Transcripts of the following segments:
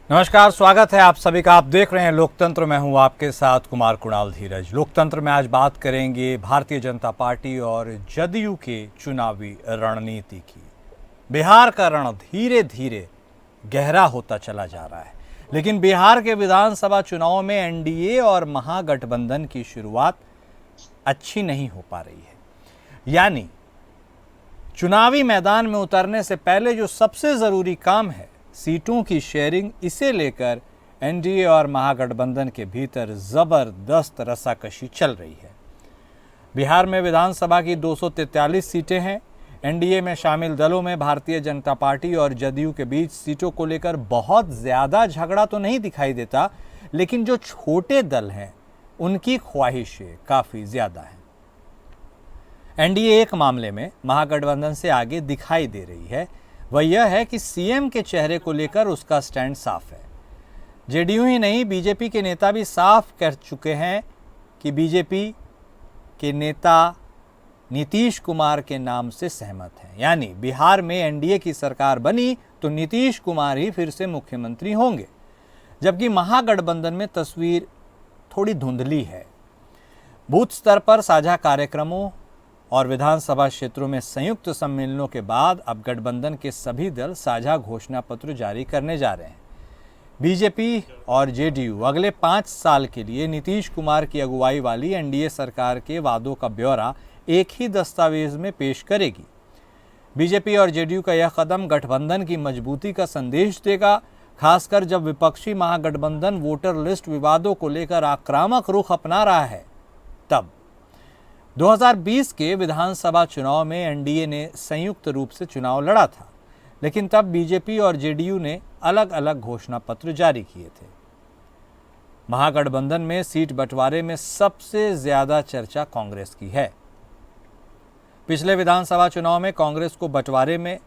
नमस्कार, स्वागत है आप सभी का। आप देख रहे हैं लोकतंत्र। मैं हूं आपके साथ कुमार कुणाल धीरज। लोकतंत्र में आज बात करेंगे भारतीय जनता पार्टी और जदयू के चुनावी रणनीति की। बिहार का रण धीरे धीरे गहरा होता चला जा रहा है, लेकिन बिहार के विधानसभा चुनाव में एनडीए और महागठबंधन की शुरुआत अच्छी नहीं हो पा रही है। यानी चुनावी मैदान में उतरने से पहले जो सबसे ज़रूरी काम है, सीटों की शेयरिंग, इसे लेकर एनडीए और महागठबंधन के भीतर जबरदस्त रस्साकशी चल रही है। बिहार में विधानसभा की 243 सीटें हैं। एनडीए में शामिल दलों में भारतीय जनता पार्टी और जदयू के बीच सीटों को लेकर बहुत ज्यादा झगड़ा तो नहीं दिखाई देता, लेकिन जो छोटे दल हैं उनकी ख्वाहिशें काफी ज्यादा हैं। एनडीए एक मामले में महागठबंधन से आगे दिखाई दे रही है, वह यह है कि सीएम के चेहरे को लेकर उसका स्टैंड साफ है। जेडीयू ही नहीं, बीजेपी के नेता भी साफ कह चुके हैं कि बीजेपी के नेता नीतीश कुमार के नाम से सहमत हैं। यानी बिहार में एनडीए की सरकार बनी तो नीतीश कुमार ही फिर से मुख्यमंत्री होंगे, जबकि महागठबंधन में तस्वीर थोड़ी धुंधली है। बूथ स्तर पर साझा कार्यक्रमों और विधानसभा क्षेत्रों में संयुक्त सम्मेलनों के बाद अब गठबंधन के सभी दल साझा घोषणा पत्र जारी करने जा रहे हैं। बीजेपी और जेडीयू अगले 5 साल के लिए नीतीश कुमार की अगुवाई वाली एनडीए सरकार के वादों का ब्यौरा एक ही दस्तावेज में पेश करेगी। बीजेपी और जेडीयू का यह कदम गठबंधन की मजबूती का संदेश देगा, खासकर जब विपक्षी महागठबंधन वोटर लिस्ट विवादों को लेकर आक्रामक रुख अपना रहा है। तब 2020 के विधानसभा चुनाव में एनडीए ने संयुक्त रूप से चुनाव लड़ा था, लेकिन तब बीजेपी और जेडीयू ने अलग अलग घोषणा पत्र जारी किए थे। महागठबंधन में सीट बंटवारे में सबसे ज्यादा चर्चा कांग्रेस की है। पिछले विधानसभा चुनाव में कांग्रेस को बंटवारे में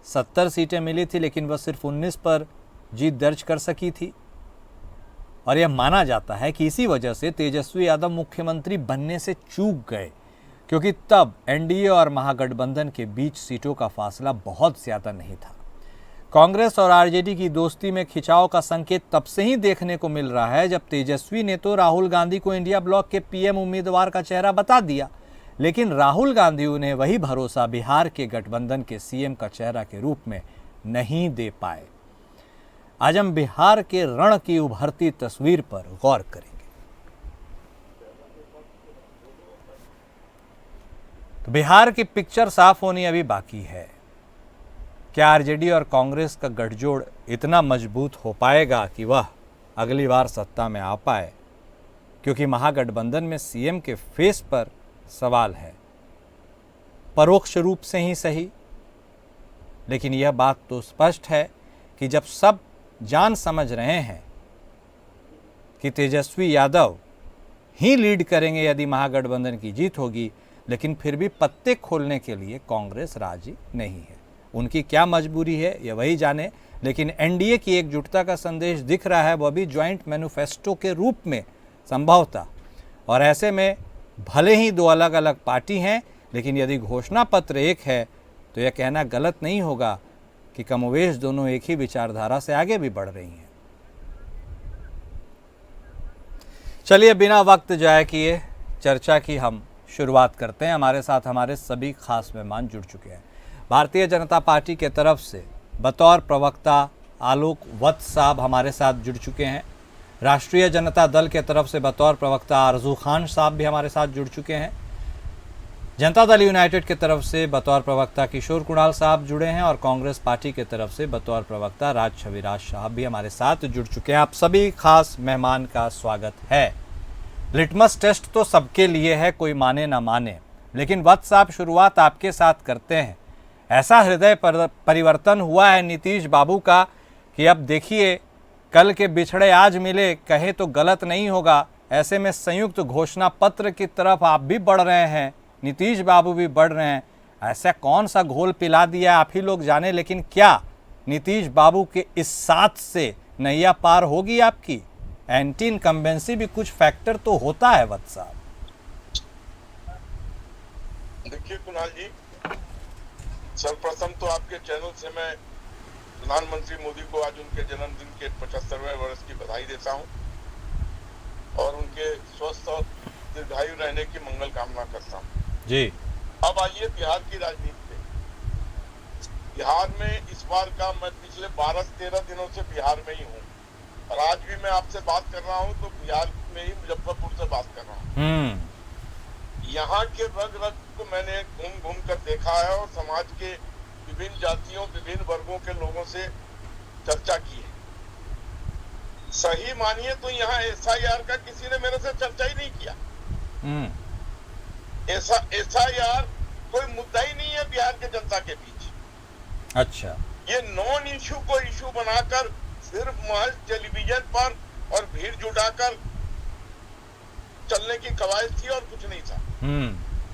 70 सीटें मिली थी, लेकिन वह सिर्फ 19 पर जीत दर्ज कर सकी थी। और यह माना जाता है कि इसी वजह से तेजस्वी यादव मुख्यमंत्री बनने से चूक गए, क्योंकि तब एनडीए और महागठबंधन के बीच सीटों का फासला बहुत ज्यादा नहीं था। कांग्रेस और आरजेडी की दोस्ती में खिंचाव का संकेत तब से ही देखने को मिल रहा है जब तेजस्वी ने तो राहुल गांधी को इंडिया ब्लॉक के पीएम उम्मीदवार का चेहरा बता दिया, लेकिन राहुल गांधी उन्हें वही भरोसा बिहार के गठबंधन के सीएम का चेहरा के रूप में नहीं दे पाए। आज हम बिहार के रण की उभरती तस्वीर पर गौर करेंगे। तो बिहार की पिक्चर साफ होनी अभी बाकी है। क्या आरजेडी और कांग्रेस का गठजोड़ इतना मजबूत हो पाएगा कि वह अगली बार सत्ता में आ पाए? क्योंकि महागठबंधन में सीएम के फेस पर सवाल है, परोक्ष रूप से ही सही, लेकिन यह बात तो स्पष्ट है कि जब सब जान समझ रहे हैं कि तेजस्वी यादव ही लीड करेंगे यदि महागठबंधन की जीत होगी, लेकिन फिर भी पत्ते खोलने के लिए कांग्रेस राजी नहीं है। उनकी क्या मजबूरी है यह वही जाने, लेकिन एनडीए की एकजुटता का संदेश दिख रहा है, वह भी ज्वाइंट मैनिफेस्टो के रूप में संभवतः। और ऐसे में भले ही दो अलग अलग पार्टी हैं, लेकिन यदि घोषणा पत्र एक है तो यह कहना गलत नहीं होगा कि कमोवेश दोनों एक ही विचारधारा से आगे भी बढ़ रही हैं। चलिए बिना वक्त जाए किए चर्चा की हम शुरुआत करते हैं। हमारे साथ हमारे सभी खास मेहमान जुड़ चुके हैं। भारतीय जनता पार्टी के तरफ से बतौर प्रवक्ता आलोक वत्स साहब हमारे साथ जुड़ चुके हैं। राष्ट्रीय जनता दल के तरफ से बतौर प्रवक्ता आरजू खान साहब भी हमारे साथ जुड़ चुके हैं। जनता दल यूनाइटेड के तरफ से बतौर प्रवक्ता किशोर कुणाल साहब जुड़े हैं और कांग्रेस पार्टी के तरफ से बतौर प्रवक्ता राज छविराज साहब भी हमारे साथ जुड़ चुके हैं। आप सभी खास मेहमान का स्वागत है। लिटमस टेस्ट तो सबके लिए है, कोई माने ना माने, लेकिन वत्स साहब शुरुआत आपके साथ करते हैं। ऐसा हृदय परिवर्तन हुआ है नीतीश बाबू का कि अब देखिए कल के बिछड़े आज मिले कहे तो गलत नहीं होगा। ऐसे में संयुक्त घोषणा पत्र की तरफ आप भी बढ़ रहे हैं, नीतीश बाबू भी बढ़ रहे हैं। ऐसा कौन सा घोल पिला दिया आप ही लोग जाने, लेकिन क्या नीतीश बाबू के इस साथ से नैया पार होगी आपकी? एंटी इनकम्बेंसी भी कुछ फैक्टर तो होता है वत्स साहब। देखिए कुणाल जी, सर्वप्रथम तो आपके चैनल से मैं प्रधानमंत्री मोदी को आज उनके जन्मदिन के 75वें वर्ष की बधाई देता हूं और उनके स्वस्थ और दीर्घायु रहने की मंगल कामना करता हूं जी। अब आइए बिहार की राजनीति पे। बिहार में इस बार का, मैं पिछले 12-13 दिनों से बिहार में ही हूँ और आज भी मैं आपसे बात कर रहा हूँ तो बिहार में ही मुजफ्फरपुर से बात कर रहा हूँ। यहाँ के रग रग को मैंने घूम घूम कर देखा है और समाज के विभिन्न जातियों, विभिन्न वर्गों के लोगों से चर्चा की है। सही मानिए तो यहाँ SIR का किसी ने मेरे से चर्चा ही नहीं किया। SIR कोई मुद्दा ही नहीं है बिहार के जनता के बीच। अच्छा, ये नॉन इशू को इशू बनाकर सिर्फ महज टेलीविजन पर और भीड़ जुटाकर चलने की कवायद थी और कुछ नहीं था।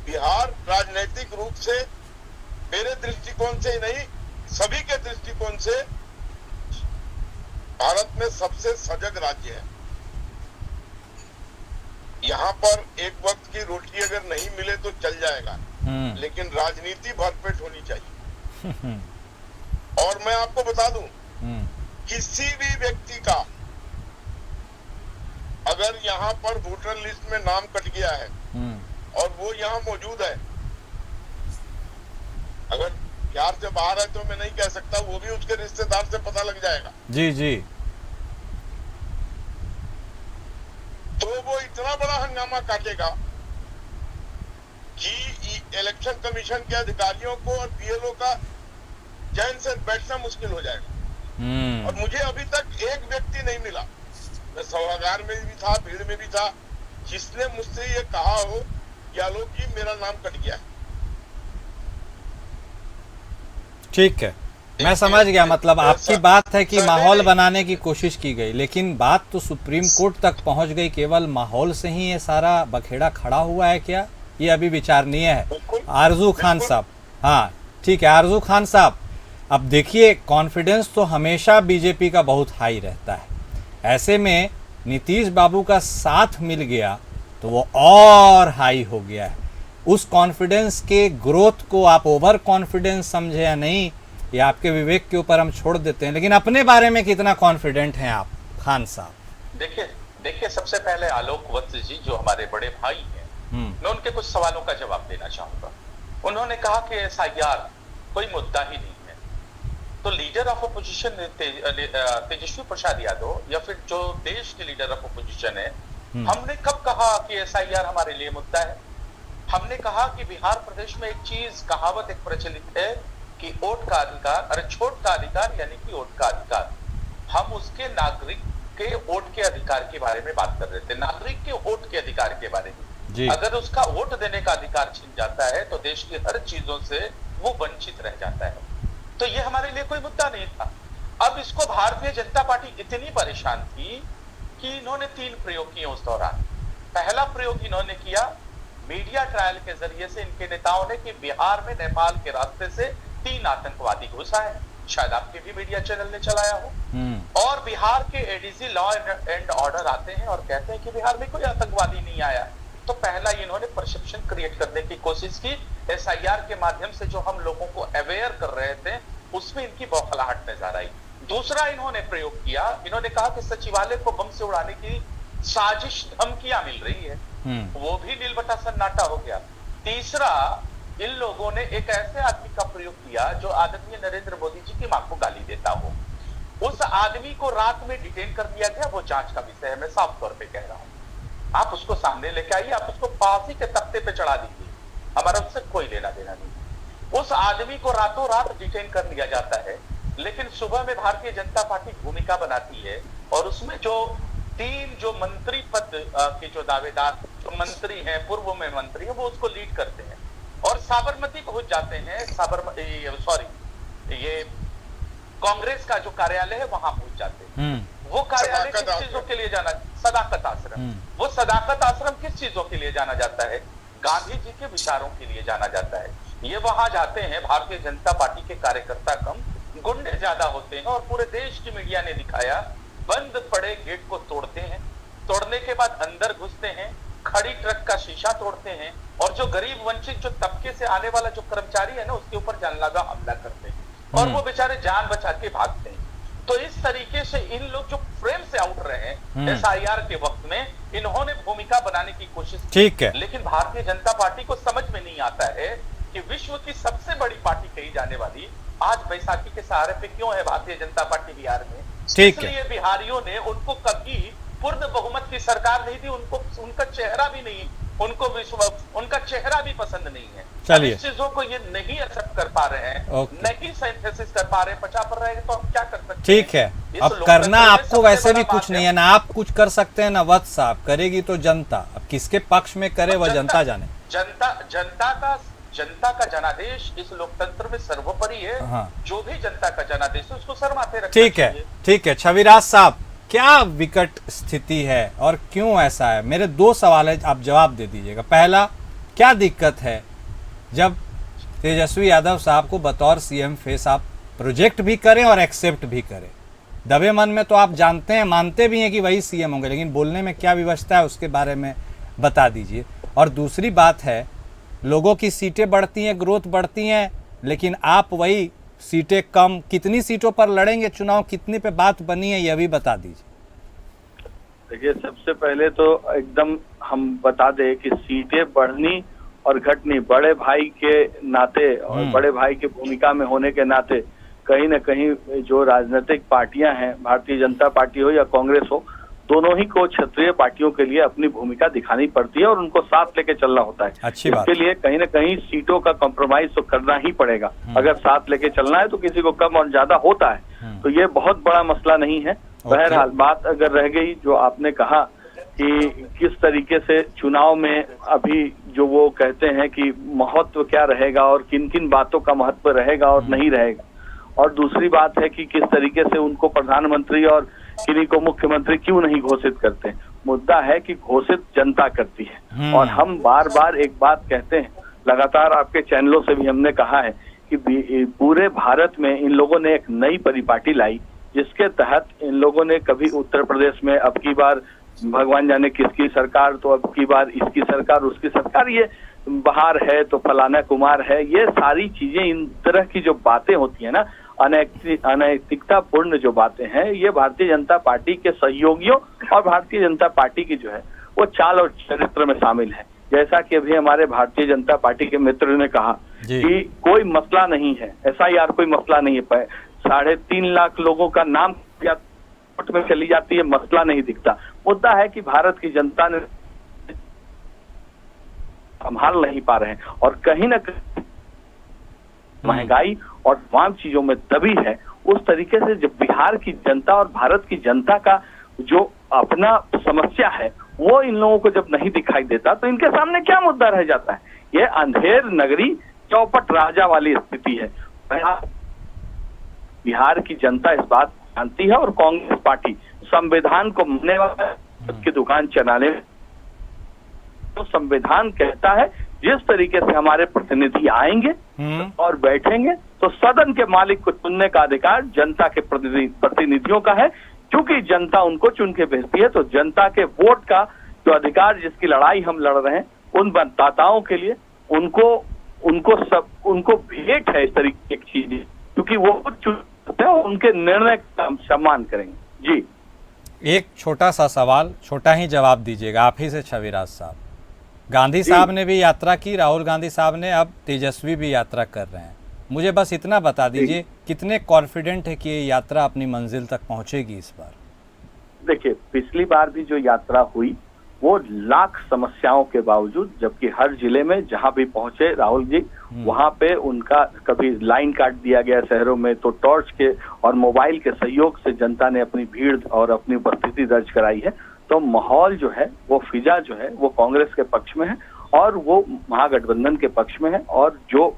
बिहार राजनीतिक रूप से, मेरे दृष्टिकोण से ही नहीं, सभी के दृष्टिकोण से भारत में सबसे सजग राज्य है। यहाँ पर एक वक्त की रोटी अगर नहीं मिले तो चल जाएगा, लेकिन राजनीति भरपेट होनी चाहिए। और मैं आपको बता दूं, किसी भी व्यक्ति का अगर यहाँ पर वोटर लिस्ट में नाम कट गया है और वो यहाँ मौजूद है, अगर बिहार से बाहर है तो मैं नहीं कह सकता, वो भी उसके रिश्तेदार से पता लग जाएगा। जी जी। तो वो इतना बड़ा हंगामा काटेगा कि इलेक्शन कमीशन के अधिकारियों को और BLO का चैन से बैठना मुश्किल हो जाएगा। और मुझे अभी तक एक व्यक्ति नहीं मिला, मैं सभागार में भी था, भीड़ में भी था, जिसने मुझसे ये कहा हो कि आलोक जी मेरा नाम कट गया है। ठीक है, मैं समझ गया। मतलब आपकी बात है कि माहौल बनाने की कोशिश की गई, लेकिन बात तो सुप्रीम कोर्ट तक पहुंच गई। केवल माहौल से ही ये सारा बखेड़ा खड़ा हुआ है क्या? ये अभी विचारणीय है। आरजू खान साहब, हाँ ठीक है, आरजू खान साहब, अब देखिए कॉन्फिडेंस तो हमेशा बीजेपी का बहुत हाई रहता है। ऐसे में नीतीश बाबू का साथ मिल गया तो वो और हाई हो गया है। उस कॉन्फिडेंस के ग्रोथ को आप ओवर कॉन्फिडेंस समझे या नहीं, ये आपके विवेक के ऊपर हम छोड़ देते हैं, लेकिन अपने बारे में कितना कॉन्फिडेंट हैं आप खान साहब? देखिए सबसे पहले आलोक वत्स जी जो हमारे बड़े भाई हैं, मैं उनके कुछ सवालों का जवाब देना चाहूंगा। उन्होंने कहा कि SIR कोई मुद्दा ही नहीं है, तो leader of opposition Tejashwi Prasad Yadav या फिर जो देश के लीडर ऑफ अपोजिशन है, हमने कब कहा कि SIR हमारे लिए मुद्दा है? हमने कहा कि बिहार प्रदेश में एक चीज, कहावत एक प्रचलित है कि वोट का अधिकार, अरे छोट का अधिकार यानी कि वोट का अधिकार। हम उसके नागरिक के वोट के अधिकार के बारे में बात कर रहे थे, नागरिक के वोट के अधिकार के बारे में। अगर उसका वोट देने का अधिकार छिन जाता है तो देश की हर चीजों से वो वंचित रह जाता है। तो ये हमारे लिए कोई मुद्दा नहीं था। अब इसको भारतीय जनता पार्टी इतनी परेशान थी कि इन्होंने 3 प्रयोग किए उस दौरान। पहला प्रयोग इन्होंने किया मीडिया ट्रायल के जरिए से, इनके नेताओं ने, कि बिहार में नेपाल के रास्ते से 3 आतंकवादी घुसा है, शायद आपके भी मीडिया चैनल ने चलाया हो। और बिहार के ADG लॉ एंड ऑर्डर आते हैं और कहते हैं कि बिहार में कोई आतंकवादी नहीं आया। तो पहला इन्होंने परसेप्शन क्रिएट करने की कोशिश की। SIR के माध्यम से जो हम लोगों को अवेयर कर रहे थे उसमें इनकी बौखलाहट नजर आई। दूसरा इन्होंने प्रयोग किया, इन्होंने कहा कि सचिवालय को बम से उड़ाने की साजिश, धमकियां मिल रही है, वो भी नीलबटा सन्नाटा हो गया। तीसरा, इन लोगों ने एक ऐसे आदमी का प्रयोग किया जो आदरणीय नरेंद्र मोदी जी की मां को गाली देता हो। उस आदमी को रात में डिटेन कर दिया गया, वो जांच का विषय है, मैं साफ तौर पे कह रहा हूं। आप उसको सामने लेके आइए, आप उसको फांसी के तख्ते पे चढ़ा दीजिए, हमारा उससे कोई लेना देना नहीं। उस आदमी को रातों रात डिटेन कर लिया जाता है, लेकिन सुबह में भारतीय जनता पार्टी भूमिका बनाती है और उसमें जो 3 जो मंत्री पद के जो दावेदार, जो मंत्री हैं, पूर्व में मंत्री हैं, वो उसको लीड करते हैं और साबरमती पहुंच जाते हैं। ये कांग्रेस का जो कार्यालय है वहां पहुंच जाते हैं। वो कार्यालय किस चीजों के लिए जाना? सदाकत आश्रम। वो सदाकत आश्रम किस चीजों के लिए जाना जाता है? गांधी जी के विचारों के लिए जाना जाता है। ये वहां जाते हैं, भारतीय जनता पार्टी के कार्यकर्ता कम, गुंडे ज्यादा होते हैं और पूरे देश की मीडिया ने दिखाया, बंद पड़े गेट को तोड़ते हैं, तोड़ने के बाद अंदर घुसते हैं, खड़ी ट्रक का शीशा तोड़ते हैं और जो गरीब वंचित जो तबके से आने वाला जो कर्मचारी है ना, उसके ऊपर जानलेवा हमला करते हैं और वो बेचारे जान बचा के भागते हैं। तो इस तरीके से इन लोग जो फ्रेम से आउट रहे हैं एसआईआर के वक्त में, इन्होंने भूमिका बनाने की कोशिश की। ठीक है, लेकिन भारतीय जनता पार्टी को समझ में नहीं आता है कि विश्व की सबसे बड़ी पार्टी कही जाने वाली आज बैसाखी के सहारे पे क्यों है भारतीय जनता पार्टी बिहार में। ठीक है, इसलिए बिहारियों ने उनको कभी पूर्ण बहुमत की सरकार नहीं दी, उनको उनका चेहरा भी नहीं, उनको उनका चेहरा भी पसंद नहीं है। चलिए, इस चीजों को ये नहीं एक्सेप्ट कर पा रहे हैं, नहीं सिंथेसिस कर पा रहे हैं, पचा पर रहेंगे तो हम क्या कर सकते हैं। ठीक है, अब करना आपको वैसे भी कुछ नहीं है ना, आप कुछ कर सकते हैं ना वत्स साहब, करेगी तो जनता। अब किसके पक्ष में करे वह जनता जाने। जनता का जनादेश इस लोकतंत्र में सर्वोपरि है। हाँ। जो भी जनता का जनादेश है उसको सर माथे रखना ठीक है, चाहिए। ठीक है। छविराज साहब, क्या विकट स्थिति है और क्यों ऐसा है? मेरे दो सवाल है, आप जवाब दे दीजिएगा। पहला, क्या दिक्कत है जब तेजस्वी यादव साहब को बतौर सीएम फेस आप प्रोजेक्ट भी करें और एक्सेप्ट भी करें? दबे मन में तो आप जानते हैं, मानते भी हैं कि वही सीएम होंगे, लेकिन बोलने में क्या व्यवस्था है उसके बारे में बता दीजिए। और दूसरी बात है, लोगों की सीटें बढ़ती हैं, ग्रोथ बढ़ती हैं, लेकिन आप वही सीटें कम। कितनी सीटों पर लड़ेंगे चुनाव, कितनी पे बात बनी है, यह भी बता दीजिए। देखिए, सबसे पहले तो एकदम हम बता दें कि सीटें बढ़नी और घटनी बड़े भाई के नाते और बड़े भाई की भूमिका में होने के नाते कहीं न कहीं जो राजनीतिक पार्टियां हैं, भारतीय जनता पार्टी हो या कांग्रेस हो, दोनों ही को क्षेत्रीय पार्टियों के लिए अपनी भूमिका दिखानी पड़ती है और उनको साथ लेके चलना होता है। अच्छी बात। इसके लिए कहीं न कहीं सीटों का कॉम्प्रोमाइज तो करना ही पड़ेगा। अगर साथ लेके चलना है तो किसी को कम और ज्यादा होता है, तो ये बहुत बड़ा मसला नहीं है। बहरहाल, बात अगर रह गई जो आपने कहा कि किस तरीके से चुनाव में अभी जो वो कहते हैं कि महत्व क्या रहेगा और किन किन बातों का महत्व रहेगा और नहीं रहेगा, और दूसरी बात है कि किस तरीके से उनको प्रधानमंत्री और किन्हीं को मुख्यमंत्री क्यों नहीं घोषित करते। मुद्दा है कि घोषित जनता करती है। और हम बार बार एक बात कहते हैं, लगातार आपके चैनलों से भी हमने कहा है कि पूरे भारत में इन लोगों ने एक नई परिपाटी लाई, जिसके तहत इन लोगों ने कभी उत्तर प्रदेश में अब की बार भगवान जाने किसकी सरकार, तो अब की बार इसकी सरकार, उसकी सरकार, ये बाहर है तो फलाना कुमार है, ये सारी चीजें, इन तरह की जो बातें होती है ना, अनैतिकता पूर्ण जो बातें हैं, ये भारतीय जनता पार्टी के सहयोगियों और भारतीय जनता पार्टी की जो है वो चाल और चरित्र में शामिल है। जैसा कि अभी हमारे भारतीय जनता पार्टी के मित्र ने कहा कि कोई मसला नहीं है, एसआईआर कोई मसला नहीं है, 3.5 लाख लोगों का नाम में चली जाती है, मसला नहीं दिखता। मुद्दा है कि भारत की जनता ने संभाल नहीं पा रहे हैं और कहीं ना कहीं महंगाई और तमाम चीजों में दबी है। उस तरीके से जब बिहार की जनता और भारत की जनता का जो अपना समस्या है वो इन लोगों को जब नहीं दिखाई देता तो इनके सामने क्या मुद्दा रह जाता है। ये अंधेर नगरी चौपट राजा वाली स्थिति है। बिहार की जनता इस बात जानती है और कांग्रेस पार्टी संविधान को मानने वाला की दुकान चलाने में, तो संविधान कहता है जिस तरीके से हमारे प्रतिनिधि आएंगे और बैठेंगे तो सदन के मालिक को चुनने का अधिकार जनता के प्रतिनिधियों का है। क्योंकि जनता उनको चुन के भेजती है, तो जनता के वोट का जो अधिकार, जिसकी लड़ाई हम लड़ रहे हैं, उन मतदाताओं के लिए उनको भेंट है इस तरीके की चीजें, क्योंकि वो चुनते हैं और उनके निर्णय का हम सम्मान करेंगे। जी, एक छोटा सा सवाल, छोटा ही जवाब दीजिएगा आप ही से छविराज साहब। गांधी साहब ने भी यात्रा की, राहुल गांधी साहब ने, अब तेजस्वी भी यात्रा कर रहे हैं। मुझे बस इतना बता दीजिए, कितने कॉन्फिडेंट है कि ये यात्रा अपनी मंजिल तक पहुंचेगी इस बार? देखिए, पिछली बार भी जो यात्रा हुई वो लाख समस्याओं के बावजूद, जबकि हर जिले में जहां भी पहुंचे राहुल जी, वहां पे उनका कभी लाइन काट दिया गया शहरों में, तो टॉर्च के और मोबाइल के सहयोग से जनता ने अपनी भीड़ और अपनी उपस्थिति दर्ज कराई है। तो माहौल जो है वो फिजा जो है वो कांग्रेस के पक्ष में है और वो महागठबंधन के पक्ष में है। और जो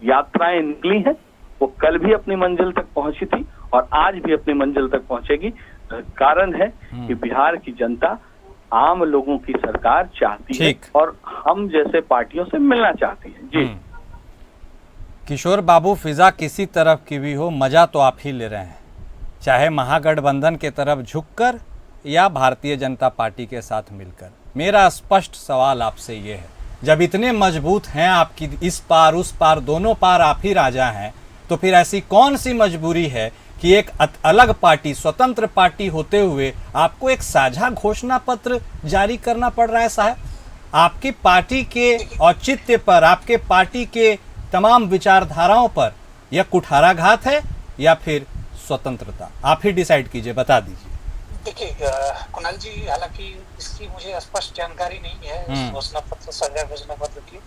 यात्राएं निकली हैं वो कल भी अपनी मंजिल तक पहुंची थी और आज भी अपनी मंजिल तक पहुंचेगी। कारण है कि बिहार की जनता आम लोगों की सरकार चाहती है और हम जैसे पार्टियों से मिलना चाहती है। जी किशोर बाबू, फिजा किसी तरफ की भी हो, मजा तो आप ही ले रहे हैं, चाहे महागठबंधन के तरफ झुककर या भारतीय जनता पार्टी के साथ मिलकर। मेरा स्पष्ट सवाल आपसे ये है, जब इतने मजबूत हैं आपकी, इस पार उस पार दोनों पार आप ही राजा हैं, तो फिर ऐसी कौन सी मजबूरी है कि एक अलग पार्टी, स्वतंत्र पार्टी होते हुए आपको एक साझा घोषणा पत्र जारी करना पड़ रहा है साहब? आपकी पार्टी के औचित्य पर, आपके पार्टी के तमाम विचारधाराओं पर यह कुठाराघात है या फिर स्वतंत्रता? आप ही डिसाइड कीजिए, बता दीजिए। देखिए कुणाल जी, हालांकि इसकी मुझे स्पष्ट जानकारी नहीं है इस घोषणा पत्र, साझा घोषणा पत्र की,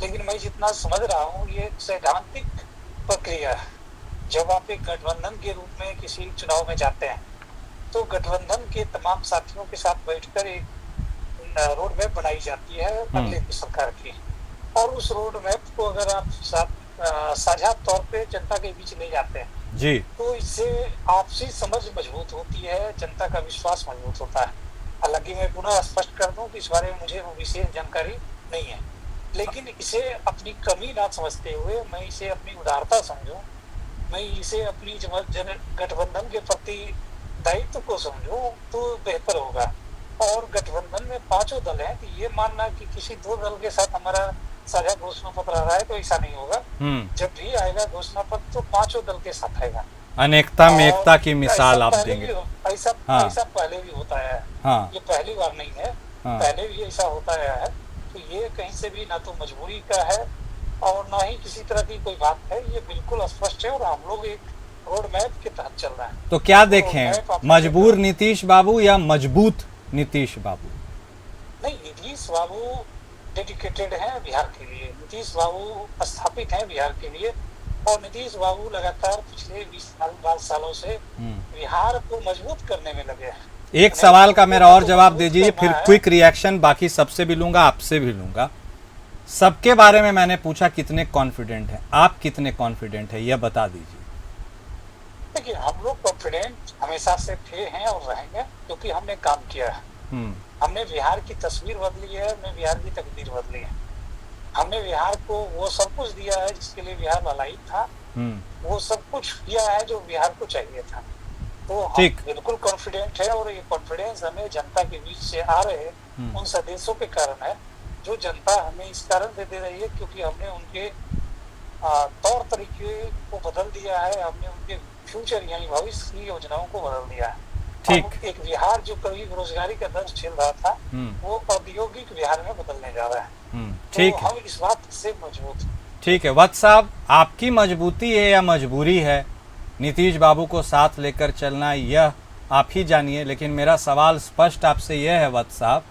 लेकिन मैं जितना समझ रहा हूँ ये सैद्धांतिक प्रक्रिया है। जब आप एक गठबंधन के रूप में किसी चुनाव में जाते हैं तो गठबंधन के तमाम साथियों के साथ बैठकर एक रोड मैप बनाई जाती है अगले सरकार की, और उस रोड मैप को अगर आप साझा तौर पे जनता के बीच ले जाते हैं जी, तो इससे आपसी समझ मजबूत होती है, जनता का विश्वास मजबूत होता है। हालांकि मैं पुनः स्पष्ट कर दूं कि इस बारे में मुझे विशेष जानकारी नहीं है, लेकिन इसे अपनी कमी ना समझते हुए मैं इसे अपनी उदारता समझूं, मैं इसे अपनी गठबंधन के प्रति दायित्व को समझूं तो बेहतर होगा। और गठबंधन में 5 दल हैं, तो ये मानना कि किसी 2 दल के साथ हमारा साझा घोषणा पत्र आ रहा है तो ऐसा नहीं होगा। जब भी आएगा घोषणा पत्र तो 5 दल के साथ आएगा। अनेकता में एकता की मिसाल आप देंगे। ऐसा पहले भी होता है। हाँ, ये पहली बार नहीं है। हाँ, पहले भी ऐसा होता है। तो ये कहीं से भी ना तो मजबूरी का है और ना ही किसी तरह की कोई बात है, ये बिल्कुल स्पष्ट है और हम लोग एक रोड मैप के तहत चल रहा है। तो क्या देखें, मजबूर नीतीश बाबू या मजबूत नीतीश बाबू? नहीं, नीतीश बाबू डेडिकेटेड है बिहार के लिए, नीतीश बाबू स्थापित है बिहार के लिए, और नीतीश बाबू लगातार पिछले 20 सालों से बिहार को मजबूत करने में लगे हैं। एक सवाल का मेरा और जवाब दीजिए, फिर क्विक रिएक्शन बाकी सबसे भी लूंगा, आपसे भी लूंगा। सबके बारे में मैंने पूछा कितने कॉन्फिडेंट हैं, आप कितने कॉन्फिडेंट है, यह बता दीजिए। देखिए, हम लोग कॉन्फिडेंट हमेशा से थे, हैं और रहेंगे, क्योंकि हमने काम किया है। हमने बिहार की तस्वीर बदली है, हमने बिहार की तकदीर बदली है। हमने बिहार को वो सब कुछ दिया है जिसके लिए बिहार लालायित था, वो सब कुछ दिया है जो बिहार को चाहिए था। तो हम बिल्कुल कॉन्फिडेंट है, और ये कॉन्फिडेंस हमें जनता के बीच से आ रहे उन संदेशों के कारण है, जो जनता हमें इस कारण से दे रही है क्योंकि हमने उनके तौर तरीके को बदल दिया है, हमने उनके फ्यूचर यानी भविष्य की योजनाओं को बदल दिया है। ठीक, एक बिहार जो कभी बेरोजगारी का दर झेल रहा था वो औद्योगिक बिहार में बदलने जा रहा है। ठीक, तो हम इस बात से मजबूत। ठीक है वत्स साहब, आपकी मजबूती है या मजबूरी है नीतीश बाबू को साथ लेकर चलना, यह आप ही जानिए। लेकिन मेरा सवाल स्पष्ट आपसे यह है वत्स साहब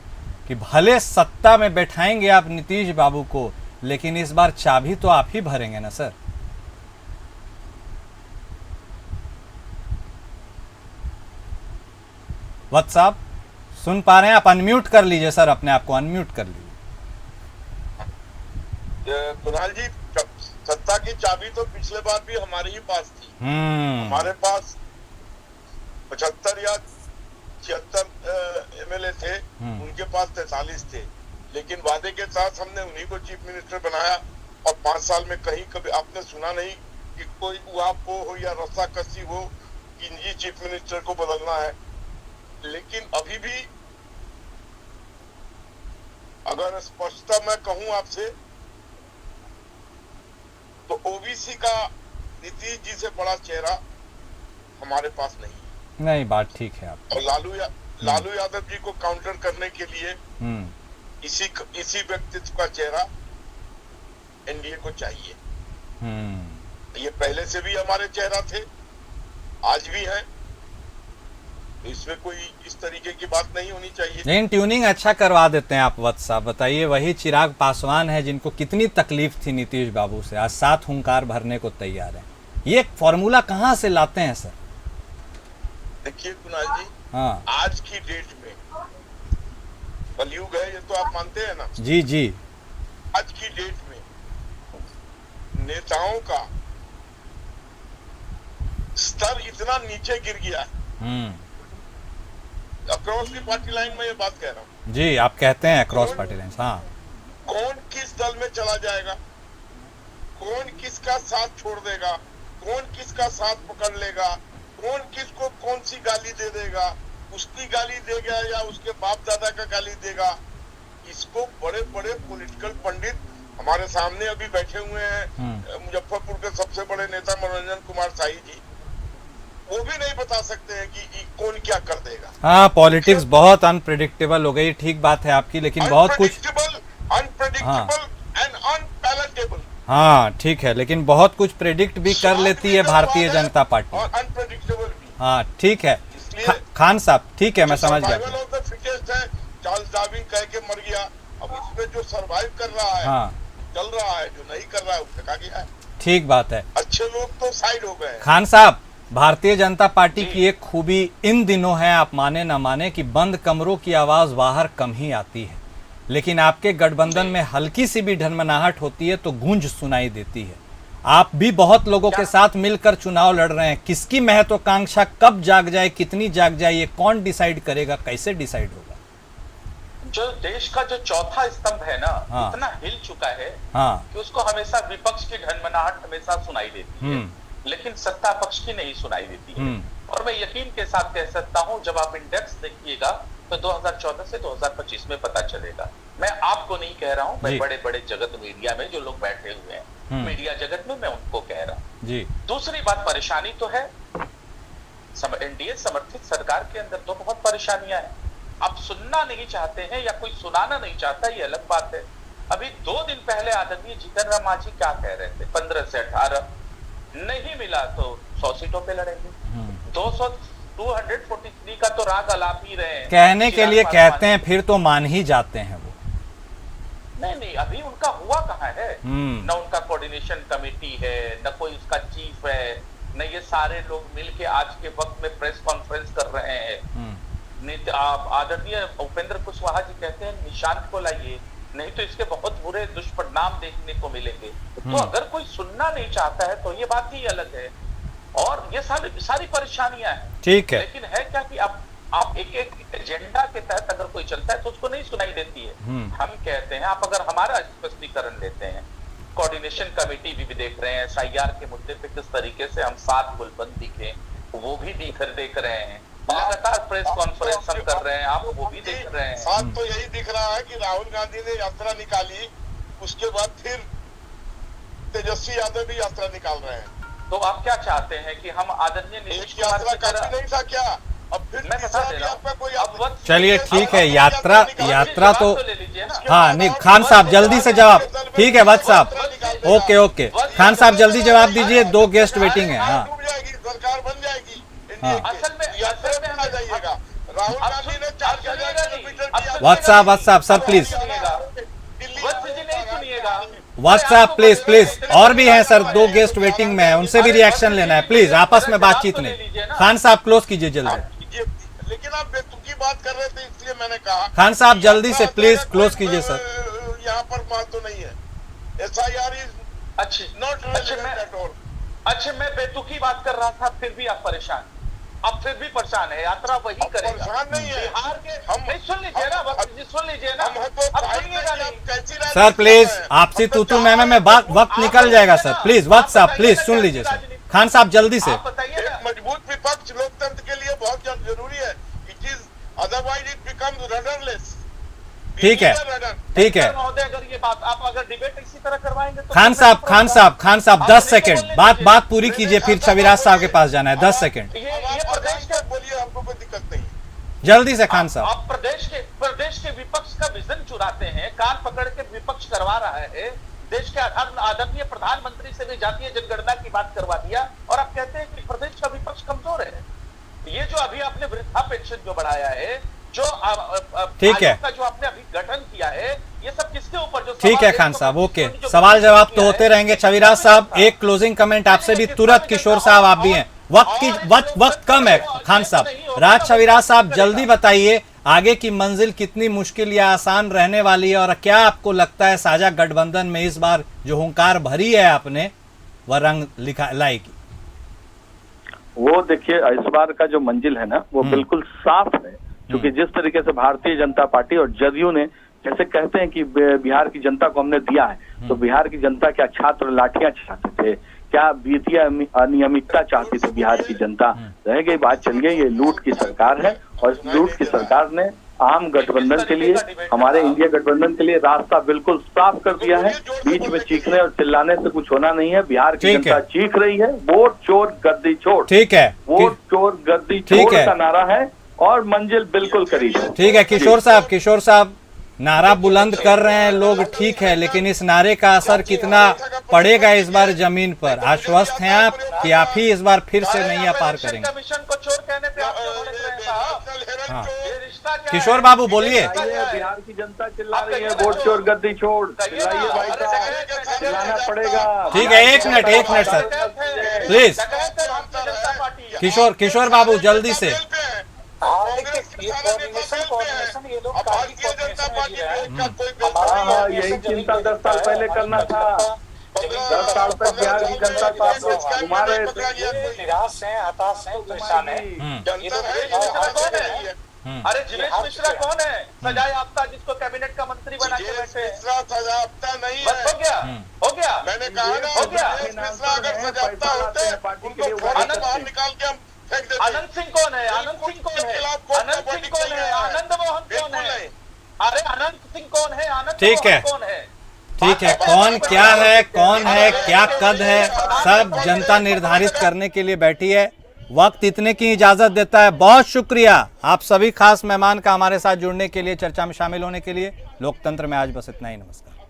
कि भले सत्ता में बैठाएंगे आप नीतीश बाबू को, लेकिन इस बार चाबी तो आप ही भरेंगे ना सर? वत्स साहब सुन पा रहे हैं? आप अनम्यूट कर लीजिए सर, अपने आप को अनम्यूट कर लीजिए। कुणाल जी, सत्ता की चाबी तो पिछले बार भी हमारे ही पास थी। हमारे पास 75 या 76 एमएलए थे, उनके पास 43 थे, लेकिन वादे के साथ हमने उन्हीं को चीफ मिनिस्टर बनाया। और 5 साल में कहीं कभी आपने सुना नहीं कि कोई उहापो हो या रस्साकसी हो कि जी चीफ मिनिस्टर को बदलना है। लेकिन अभी भी अगर स्पष्टता मैं कहूं आपसे तो ओबीसी का नीतीश जी से बड़ा चेहरा हमारे पास नहीं। बात ठीक है आप। और लालू यादव जी को काउंटर करने के लिए इसी व्यक्तित्व का चेहरा एनडीए को चाहिए। ये पहले से भी हमारे चेहरा थे, आज भी हैं, तो इसमें कोई इस तरीके की बात नहीं होनी चाहिए। लेकिन ट्यूनिंग अच्छा करवा देते हैं आप वत्स साहब। बताइए, वही चिराग पासवान है जिनको कितनी तकलीफ थी नीतीश बाबू से, आज 7 हुंकार भरने को तैयार है। ये फॉर्मूला कहाँ से लाते हैं सर? देखिए कुणाल जी, हाँ, आज की डेट में कलयुग है, ये तो आप मानते हैं ना? जी जी। आज की डेट में नेताओं का स्तर इतना नीचे गिर गया है। अक्रॉस दी पार्टी लाइन में ये बात कह रहा हूँ। जी, आप कहते हैं अक्रॉस पार्टी लाइन। हाँ, कौन किस दल में चला जाएगा, कौन किसका साथ छोड़ देगा, कौन किसका साथ पकड़ लेगा, कौन किसको कौन सी गाली दे देगा, उसकी गाली देगा या उसके बाप दादा का गाली देगा, इसको बड़े बड़े पॉलिटिकल पंडित हमारे सामने अभी बैठे हुए हैं। मुजफ्फरपुर के सबसे बड़े नेता मनोरंजन कुमार शाही जी, वो भी नहीं बता सकते हैं कि कौन क्या कर देगा। हाँ, पॉलिटिक्स बहुत अनप्रेडिक्टेबल हो गई, ठीक बात है आपकी, लेकिन बहुत कुछ अनप्रेडिक्टेबल एंड अनपैलेटेबल। हाँ ठीक है, लेकिन बहुत कुछ प्रेडिक्ट भी कर लेती है भारतीय जनता पार्टी, और अनप्रेडिक्टेबल भी। हाँ ठीक है। इसलिए खान साहब ठीक है, मैं समझ गया। सर्वाइवल ऑफ द फिटेस्ट है, चार्ल्स डार्विन कह के मर गया। अब इसमें जो सरवाइव कर रहा है, हाँ चल रहा है, जो नहीं कर रहा है वो फेंका गया है। ठीक बात है। अच्छे लोग तो साइड हो गए हैं। खान साहब, भारतीय जनता पार्टी की एक खूबी इन दिनों है, आप माने ना माने, कि बंद कमरों की आवाज बाहर कम ही आती है, लेकिन आपके गठबंधन में हल्की सी भी ढनमनाहट होती है तो गूंज सुनाई देती है। आप भी बहुत लोगों के साथ मिलकर चुनाव लड़ रहे हैं, किसकी महत्वाकांक्षा कब जाग जाए, कितनी जाग जाए, ये कौन डिसाइड करेगा, कैसे डिसाइड होगा? जो देश का जो चौथा स्तंभ है ना, हाँ। इतना हिल चुका है हाँ कि उसको हमेशा विपक्ष की ढनमनाहट हमेशा सुनाई देती है, लेकिन सत्ता पक्ष की नहीं सुनाई देती है। और मैं यकीन के साथ कह सकता हूं, जब आप इंडेक्स देखिएगा तो 2014 से 2025 में पता चलेगा। मैं आपको नहीं कह रहा हूं, मैं बड़े बड़े जगत मीडिया में जो लोग बैठे हुए हैं, मीडिया जगत में, मैं उनको कह रहा हूं जी। दूसरी बात, परेशानी तो है, एनडीए समर्थित सरकार के अंदर तो बहुत परेशानियां हैं। आप सुनना नहीं चाहते हैं या कोई सुनाना नहीं चाहता, ये अलग बात है। अभी 2 दिन पहले आदरणीय जीतन राम मांझी क्या कह रहे थे, 15 से 18 नहीं मिला तो 100 सीटों पे लड़ेंगे। 243 का तो राग अलाप ही रहे हैं, कहने के लिए कहते हैं, फिर तो मान ही जाते हैं वो। नहीं, अभी उनका हुआ कहाँ है? न उनका कोऑर्डिनेशन कमेटी है, न कोई उसका चीफ है, न ये सारे लोग मिलके आज के वक्त में प्रेस कॉन्फ्रेंस कर रहे हैं। आदरणीय उपेंद्र कुशवाहा जी कहते हैं निशांत को लाइए, नहीं तो इसके बहुत बुरे दुष्परिणाम देखने को मिलेंगे। तो अगर कोई सुनना नहीं चाहता है तो ये बात ही अलग है, और ये सारी परेशानियां हैं। ठीक है, लेकिन है क्या कि अब आप एक एजेंडा के तहत अगर कोई चलता है तो उसको नहीं सुनाई देती है। हम कहते हैं, आप अगर हमारा स्पष्टीकरण लेते हैं, कोऑर्डिनेशन कमेटी भी देख रहे हैं, SIR के मुद्दे पे किस तरीके से हम 7 गुलबंद दिखे वो भी देख रहे हैं, लगातार प्रेस कॉन्फ्रेंस हम कर रहे हैं, आप वो भी देख रहे हैं। साथ तो यही दिख रहा है कि राहुल गांधी ने यात्रा निकाली, उसके बाद फिर तेजस्वी यादव भी यात्रा निकाल रहे हैं। तो आप क्या चाहते हैं कि हम आदरणीय नीतीश कुमार यात्रा काफी नहीं था क्या? अब फिर मैं बता दे रहा हूं, चलिए ठीक है, यात्रा तो हाँ नहीं, खान साहब जल्दी से जवाब। ठीक है वत्स साहब, ओके खान साहब जल्दी जवाब दीजिए, 2 गेस्ट वेटिंग है। हाँ सरकार बन जाएगी। असल में आ जाइएगा। राहुल गांधी ने 4000 किलोमीटर वत्स साहब सर प्लीज, वत्स साहब प्लीज, और भी हैं सर, 2 गेस्ट वेटिंग में है, उनसे भी रिएक्शन लेना है, प्लीज आपस में बातचीत नहीं। खान साहब क्लोज कीजिए जल्दी। लेकिन आप बेतुकी बात कर रहे थे इसलिए मैंने कहा। खान साहब जल्दी से प्लीज क्लोज कीजिए सर। यहाँ पर बात तो नहीं है, SIR is not relevant at all. अच्छा, मैं बेतुकी बात कर रहा था, फिर भी आप परेशान, अब फिर भी परेशान है। यात्रा वही करेगा, परेशान नहीं है। बिहार के हम सुन लीजिए ना, सुन लीजिए ना, अब सुनिएगा नहीं सर प्लीज, आपसी तू में वक्त निकल जाएगा सर, प्लीज वत्स साहब प्लीज सुन लीजिए सर। खान साहब जल्दी से। मजबूत विपक्ष लोकतंत्र के लिए बहुत जरूरी है। It is otherwise it becomes rudderless. ठीक है महोदय, अगर ये बात आप अगर डिबेट इसी तरह करवाएंगे तो खान साहब 10 सेकंड बात पूरी कीजिए, फिर छविराज साहब के पास जाना है। 10 सेकंड ये प्रदेश के, बोलिए, हमको कोई दिक्कत नहीं, जल्दी से खान साहब। आप प्रदेश के विपक्ष का विजन चुराते हैं, कान पकड़ के विपक्ष करवा रहा है, देश के आदरणीय प्रधानमंत्री से भी जातीय जनगणना की बात करवा दिया, और आप कहते हैं कि प्रदेश का विपक्ष कमजोर है। ये जो अभी आपने वृद्धा पेंशन जो बढ़ाया है, जो ठीक है, जो आपने अभी गठन किया है, ये सब किसके ऊपर? जो ठीक है खान साहब, ओके, सवाल जवाब तो होते रहेंगे। छविराज साहब एक क्लोजिंग कमेंट आपसे भी तुरंत। किशोर साहब आप भी हैं, वक्त कम है खान साहब। राज छविराज साहब जल्दी बताइए, आगे की मंजिल कितनी मुश्किल या आसान रहने वाली है, और क्या आपको लगता है साझा गठबंधन में इस बार जो हुंकार भरी है आपने, वह रंग लाएगी? वो देखिए, इस बार का जो मंजिल है ना, वो बिल्कुल साफ है, क्योंकि जिस तरीके से भारतीय जनता पार्टी और जदयू ने, जैसे कहते हैं कि बिहार की जनता को हमने दिया है, तो बिहार की जनता क्या छात्र लाठियां चाहते थे? क्या वित्तीय अनियमितता चाहती थी बिहार की जनता? रह गई बात, चल गई, ये लूट की सरकार है, और इस लूट की सरकार ने आम गठबंधन के लिए, हमारे इंडिया गठबंधन के लिए रास्ता बिल्कुल साफ कर दिया है। बीच में चीखने और चिल्लाने से कुछ होना नहीं है। बिहार की जनता चीख रही है, वोट चोर गद्दी छोड़। ठीक है, वोट चोर गद्दी छोड़ का नारा है और मंजिल बिल्कुल करीब है। ठीक है किशोर साहब, नारा बुलंद कर रहे हैं लोग, ठीक है, लेकिन इस नारे का असर कितना पड़ेगा इस बार जमीन पर? आश्वस्त हैं आप कि आप ही इस बार फिर से नैया पार करेंगे? कमीशन को चोर कहने पे आप क्यों भड़क रहे हैं साहब? हाँ। ये रिश्ता क्या किशोर है? बाबू बोलिए। बिहार की जनता चिल्ला रही है, वोट चोर गद्दी छोड़। चिल्लाइए भाई साहब, चिल्लाना पड़ेगा। ठीक है, एक मिनट सर, प्लीज। किशोर बाबू जल्दी से। यही चिंता 10 साल पहले करना था। 10 साल तक बिहार की जनता को आप लोग घुमा रहे थे। निराश है, हताश है, परेशान है। अरे जिवेश मिश्रा कौन है? सजा याफ्ता जिसको कैबिनेट का मंत्री बना के बैठे। सजा याफ्ता नहीं बस है। हो गया। मैंने कहा ना, हो गया। जिवेश मिश्रा अगर सजा याफ्ता होते उनको बाहर निकाल के हम फेंक देते। आनंद सिंह कौन है? आनंद मोहन कौन है? अरे आनंद सिंह कौन है? ठीक है, कौन है? ठीक है, कौन है, क्या कद है, सब जनता निर्धारित करने के लिए बैठी है। वक्त इतने की इजाजत देता है। बहुत शुक्रिया आप सभी खास मेहमान का हमारे साथ जुड़ने के लिए, चर्चा में शामिल होने के लिए। लोकतंत्र में आज बस इतना ही। नमस्कार।